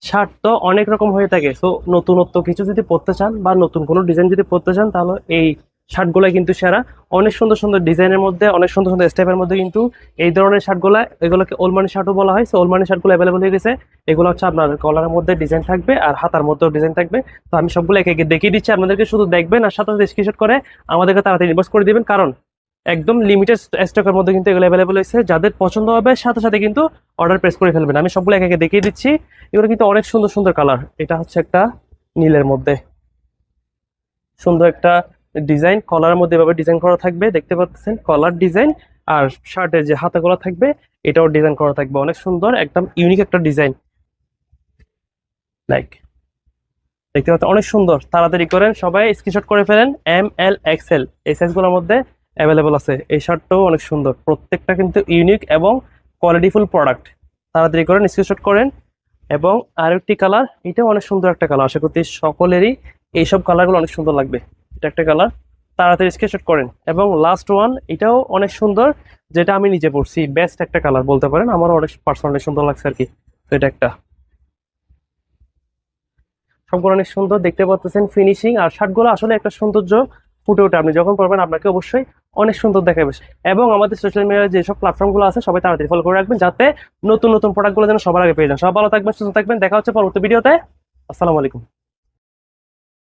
Shirt তো অনেক রকম হয়ে থাকে, তো নতুনত্ব কিছু যদি পড়তে চান বা নতুন কোনো ডিজাইন যদি পড়তে চান তাহলে এই শার্টগুলো কিন্তু সেরা। অনেক সুন্দর সুন্দর ডিজাইনের মধ্যে, অনেক সুন্দর সুন্দর স্টেপের মধ্যে কিন্তু এই ধরনের শার্টগুলা, এগুলোকে ওলমানি শার্টও বলা হয়। সো ওলমানি শার্টগুলো অ্যাভেলেবল হয়ে গেছে। এগুলো হচ্ছে আপনার কলারের মধ্যে ডিজাইন থাকবে আর হাতার মধ্যেও ডিজাইন থাকবে। তো আমি সবগুলো একে একে দেখিয়ে দিচ্ছি আপনাদেরকে, শুধু দেখবেন আর সাথে সাথে স্ক্রিনশট করে আমাদেরকে তাড়াতাড়ি ইনবক্স করে দিবেন, কারণ একদম লিমিটেড স্টকের মধ্যে কিন্তু এগুলো অ্যাভেলেবল হয়েছে। যাদের পছন্দ হবে সাথে সাথে কিন্তু অর্ডার প্রেস করে ফেলবেন। আমি সবগুলো একে একে দেখিয়ে দিচ্ছি। এগুলো কিন্তু অনেক সুন্দর সুন্দর কালার। এটা হচ্ছে একটা নীলের মধ্যে সুন্দর একটা ডিজাইন, কলারের মধ্যে এভাবে ডিজাইন করা থাকবে, দেখতে পাচ্ছেন কলার ডিজাইন। আর শার্টের যে হাতাগুলো থাকবে এটাও ডিজাইন করা থাকবে, অনেক সুন্দর, একদম ইউনিক একটা ডিজাইন। লাইক দেখতে পাচ্ছেন অনেক সুন্দর। তাড়াতাড়ি করেন, সবাই স্ক্রিনশট করে ফেলেন। ML XL এই সাইজগুলোর মধ্যে অ্যাভেলেবল আছে। এই শার্টটাও অনেক সুন্দর, প্রত্যেকটা কিন্তু ইউনিক এবং কোয়ালিটিফুল প্রোডাক্ট। তাড়াতাড়ি করেন, স্ক্রিনশট করেন। এবং আরেকটি কালার, এটাও অনেক সুন্দর একটা কালার, আশা করছি সকলেরই এইসব কালারগুলো অনেক সুন্দর লাগবে। এটা একটা কালার, তাড়াতাড়ি স্ক্রিনশট করেন। এবং লাস্ট ওয়ান, এটাও অনেক সুন্দর, যেটা আমি নিজে পড়ছি, বেস্ট একটা কালার বলতে পারেন, আমারও অনেক পার্সোনালি সুন্দর লাগছে আর কি। তো এটা একটা, সবগুলো অনেক সুন্দর দেখতে পাচ্ছেন ফিনিশিং। আর শার্টগুলো আসলে একটা সৌন্দর্য ফুটে ওঠে, আপনি যখন পরবেন আপনাকে অবশ্যই অনেক সুন্দর দেখাবে। এবং আমাদের সোশ্যাল মিডিয়ার যেসব প্ল্যাটফর্মগুলো আছে সবাই তাড়াতাড়ি ফলো করে রাখবেন, যাতে নতুন নতুন প্রোডাক্টগুলো যেন সবার আগে পেয়ে যান। সব ভালো থাকবেন, সুস্থ থাকবেন, দেখা হচ্ছে পরবর্তী ভিডিওতে। আসসালামু আলাইকুম।